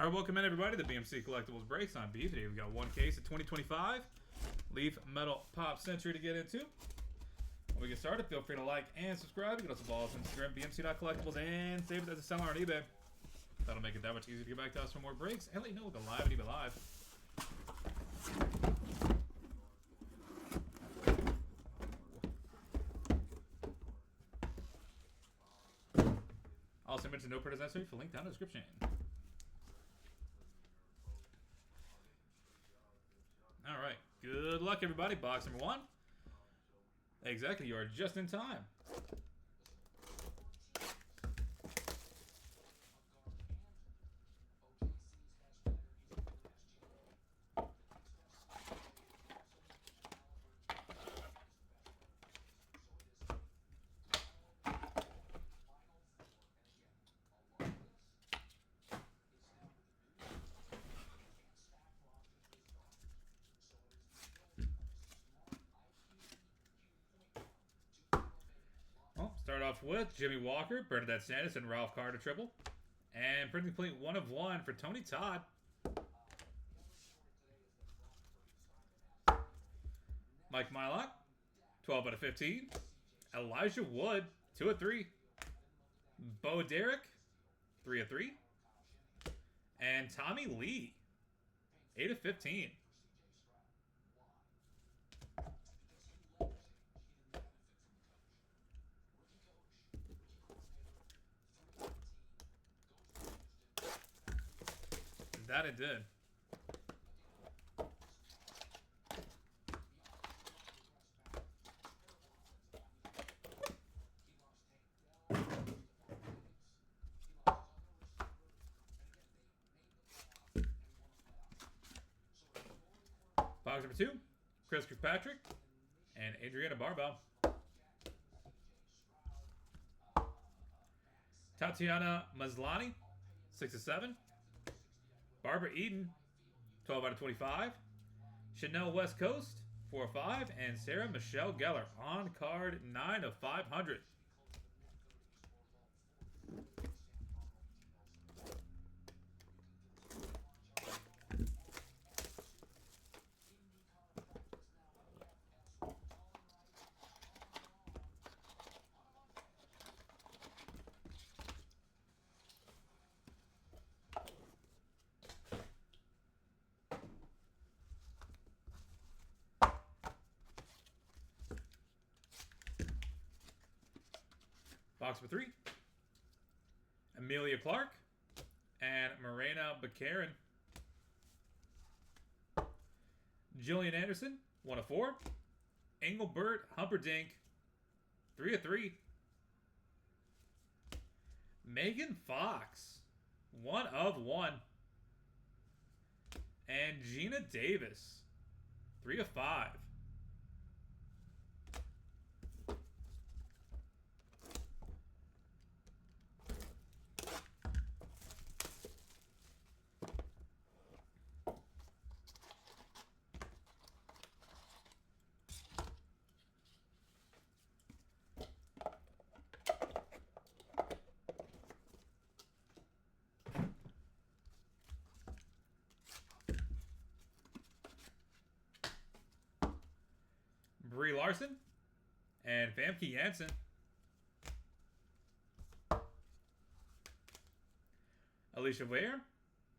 All right, welcome in everybody to the BMC Collectibles Breaks on B. Today we've got one case of 2025 Leaf Metal Pop Century to get into. When we get started, feel free to like and subscribe. You can also follow us on Instagram, bmc.collectibles, and save it as a seller on eBay. That'll make it that much easier to get back to us for more breaks and let you know we'll go live and eBay Live. Also mention no purchase necessary for link down in the description. All right, good luck everybody. Box number one. Exactly, you are just in time. Start off with Jimmy Walker, Bernadette Sanders, and Ralph Carter triple. And printing complete 1 of 1 for Tony Todd. Mike Mylock, 12 out of 15. Elijah Wood, 2 of 3. Bo Derek, 3 of 3. And Tommy Lee, 8 of 15. That it did. Box number 2, Chris Kirkpatrick and Adriana Barbeau. Tatiana Maslany, 6 of 7. Barbara Eden, 12 out of 25. Chanel West Coast, 4 of 5. And Sarah Michelle Gellar, on card, 9 of 500. Box number 3, Amelia Clark and Morena Baccarin. Jillian Anderson, 1 of 4. Engelbert Humperdinck, 3 of 3. Megan Fox, 1 of 1. And Gina Davis, 3 of 5. Brie Larson and Famke Janssen. Alicia Ware,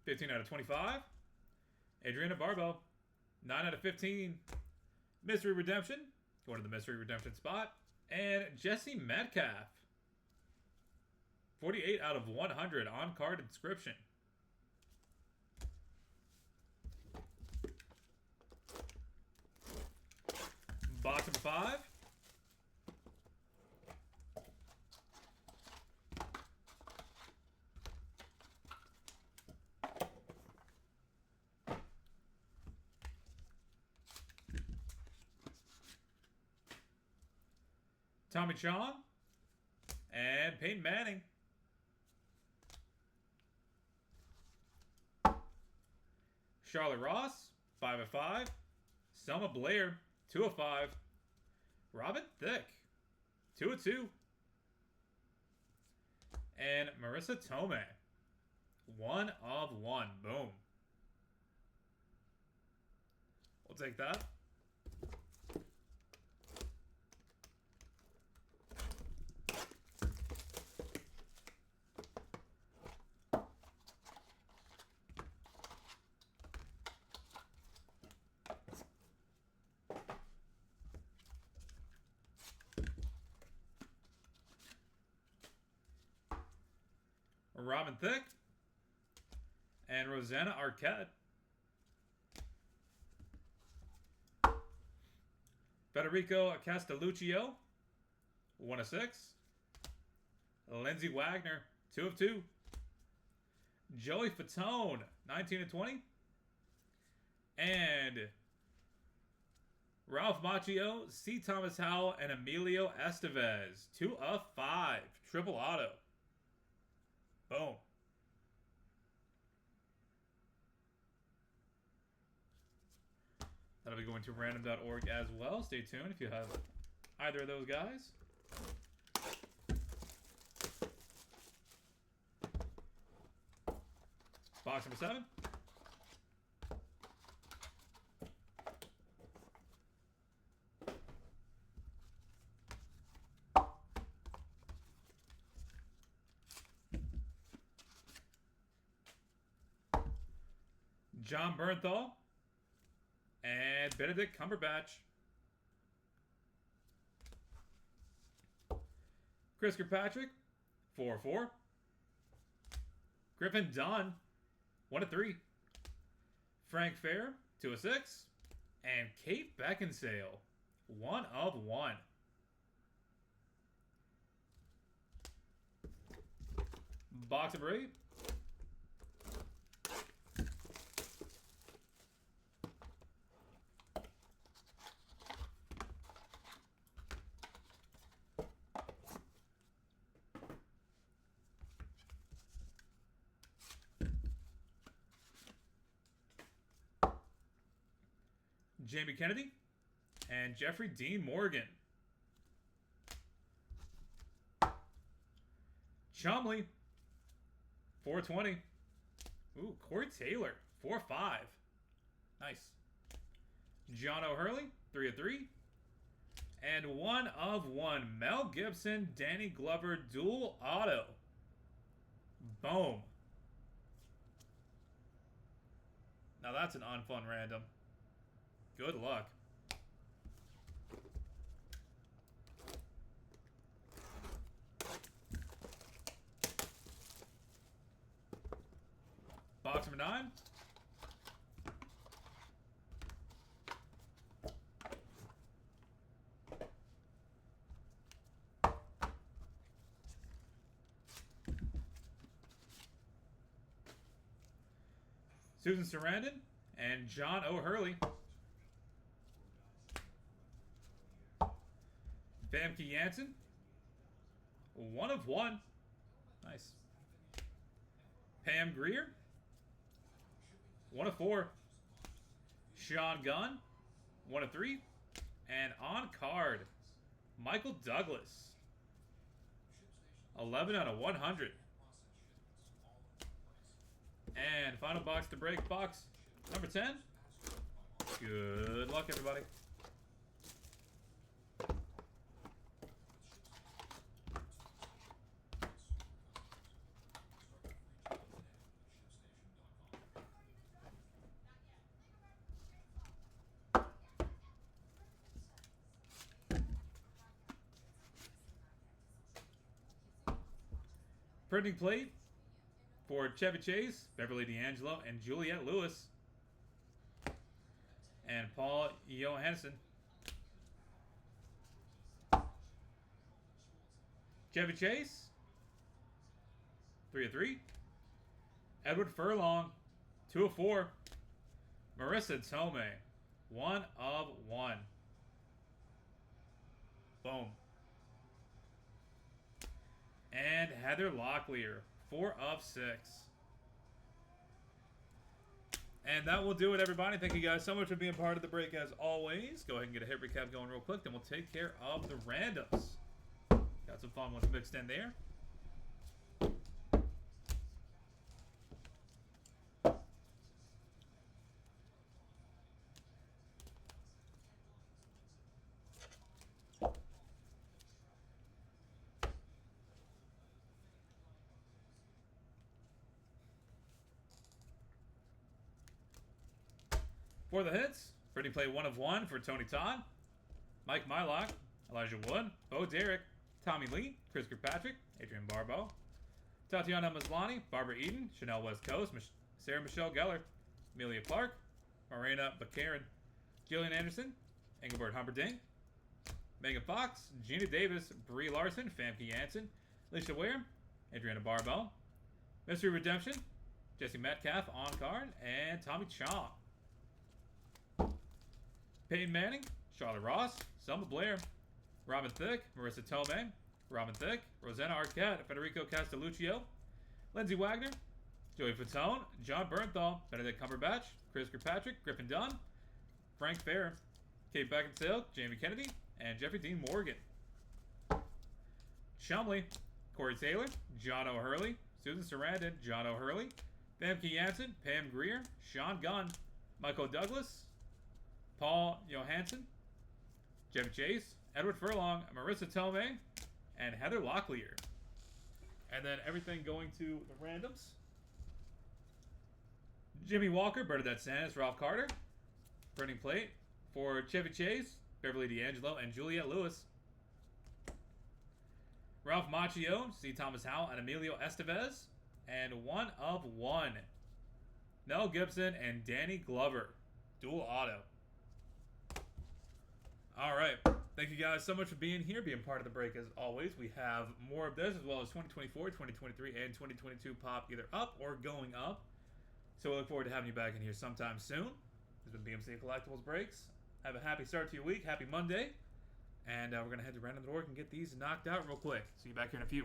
15 out of 25. Adriana Barbeau, 9 out of 15. Mystery Redemption, going to the Mystery Redemption spot. And Jesse Metcalf, 48 out of 100 on card inscription. Box number 5. Tommy Chong and Peyton Manning. Charlotte Ross, 5 of 5. Selma Blair, 2 of 5. Robin Thicke, 2 of 2. And Marissa Tomei, 1 of 1. Boom. We'll take that. Robin Thicke and Rosanna Arquette. Federico Castelluccio, 1 of 6. Lindsey Wagner, 2 of 2. Joey Fatone, 19 of 20. And Ralph Macchio, C. Thomas Howell, and Emilio Estevez, 2 of 5. Triple auto. Boom. That'll be going to random.org as well. Stay tuned if you have either of those guys. Box number 7. John Bernthal and Benedict Cumberbatch. Chris Kirkpatrick, 4 of 4. Griffin Dunn, 1 of 3. Frank Fair, 2 of 6. And Kate Beckinsale, 1 of 1. Box number 8. Jamie Kennedy and Jeffrey Dean Morgan. Chumley, 420. Ooh, Corey Taylor, 4-5. Nice. John O'Hurley, 3 of 3. And 1 of 1. Mel Gibson, Danny Glover, dual auto. Boom. Now that's an unfun random. Good luck. Box number 9. Susan Sarandon and John O'Hurley. Famke Janssen, 1 of 1. Nice. Pam Grier, 1 of 4. Sean Gunn, 1 of 3. And on card, Michael Douglas, 11 out of 100. And final box to break, box number 10. Good luck, everybody. Printing plate for Chevy Chase, Beverly D'Angelo, and Juliette Lewis. And Paul Johansson. Chevy Chase, 3 of 3. Edward Furlong, 2 of 4. Marissa Tomei, 1 of 1. Boom. And Heather Locklear, 4 of 6. And that will do it, everybody. Thank you guys so much for being part of the break, as always. Go ahead and get a hit recap going real quick, then we'll take care of the randoms. Got some fun ones mixed in there. For the hits, Pretty Play 1 of 1 for Tony Todd, Mike Mylock, Elijah Wood, Bo Derek, Tommy Lee, Chris Kirkpatrick, Adrian Barbeau, Tatiana Maslany, Barbara Eden, Chanel West Coast, Sarah Michelle Gellar, Amelia Clark, Marina Baccarin, Jillian Anderson, Engelbert Humperdinck, Megan Fox, Gina Davis, Brie Larson, Famke Janssen, Alicia Ware, Adriana Barbeau, Mystery Redemption, Jesse Metcalf on card, and Tommy Chong. Peyton Manning, Charlotte Ross, Selma Blair, Robin Thicke, Marissa Tomei, Robin Thicke, Rosanna Arquette, Federico Castelluccio, Lindsay Wagner, Joey Fatone, John Bernthal, Benedict Cumberbatch, Chris Kirkpatrick, Griffin Dunn, Frank Fair, Kate Beckinsale, Jamie Kennedy, and Jeffrey Dean Morgan. Chumley, Corey Taylor, John O'Hurley, Susan Sarandon, John O'Hurley, Famke Janssen, Pam Greer, Sean Gunn, Michael Douglas, Paul Johansson, Jeff Chase, Edward Furlong, Marissa Tomei, and Heather Locklear. And then everything going to the randoms. Jimmy Walker, Bernadette Sanders, Ralph Carter. Printing plate for Chevy Chase, Beverly D'Angelo, and Juliette Lewis. Ralph Macchio, C. Thomas Howell, and Emilio Estevez. And 1 of 1. Mel Gibson and Danny Glover. Dual auto. Alright. Thank you guys so much for being here, being part of the break as always. We have more of this as well as 2024, 2023, and 2022 pop either up or going up. So we look forward to having you back in here sometime soon. This has been BMC Collectibles Breaks. Have a happy start to your week. Happy Monday. And we're going to head to Random Org and get these knocked out real quick. See you back here in a few.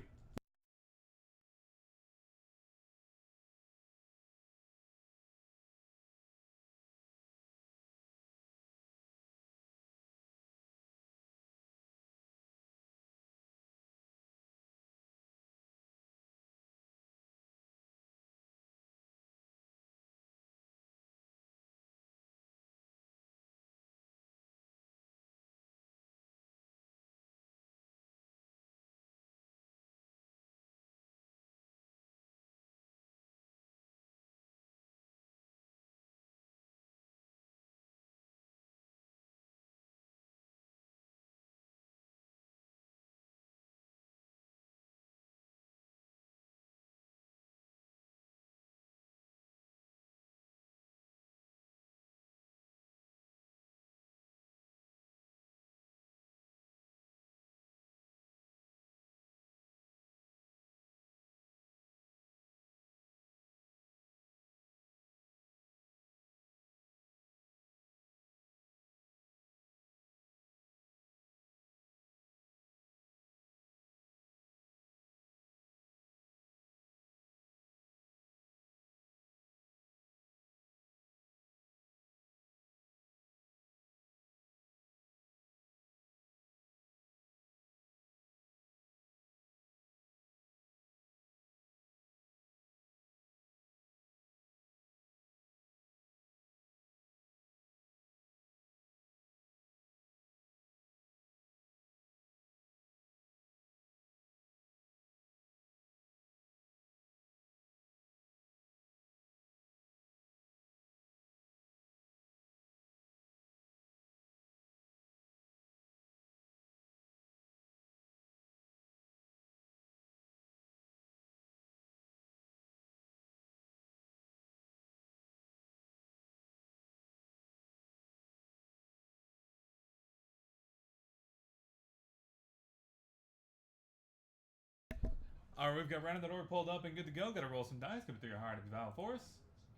Alright, we've got Random Org pulled up and good to go. Got to roll some dice. Going to through your heart at the Val Force.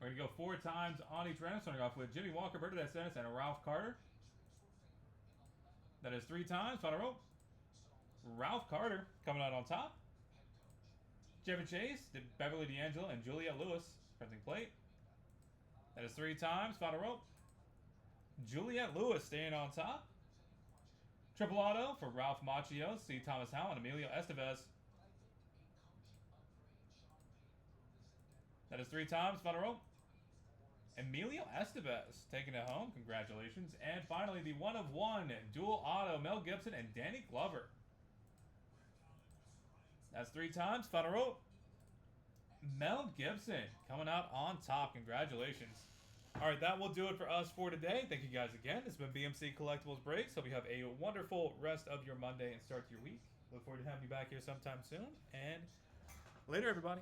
We're going to go 4 times on each random, starting off with Jimmy Walker, Bernadette Sanders, and Ralph Carter. That is 3 times. Final roll. Ralph Carter coming out on top. Jeffrey Chase, Beverly D'Angelo, and Juliette Lewis. Printing plate. That is 3 times. Final roll. Juliette Lewis staying on top. Triple auto for Ralph Macchio, C. Thomas Howell, and Emilio Estevez. That is 3 times. Final roll. Emilio Estevez taking it home. Congratulations. And finally, the 1 of 1 dual auto, Mel Gibson and Danny Glover. That's 3 times. Final roll. Mel Gibson coming out on top. Congratulations. All right, that will do it for us for today. Thank you guys again. This has been BMC Collectibles Breaks. Hope you have a wonderful rest of your Monday and start your week. Look forward to having you back here sometime soon. And later, everybody.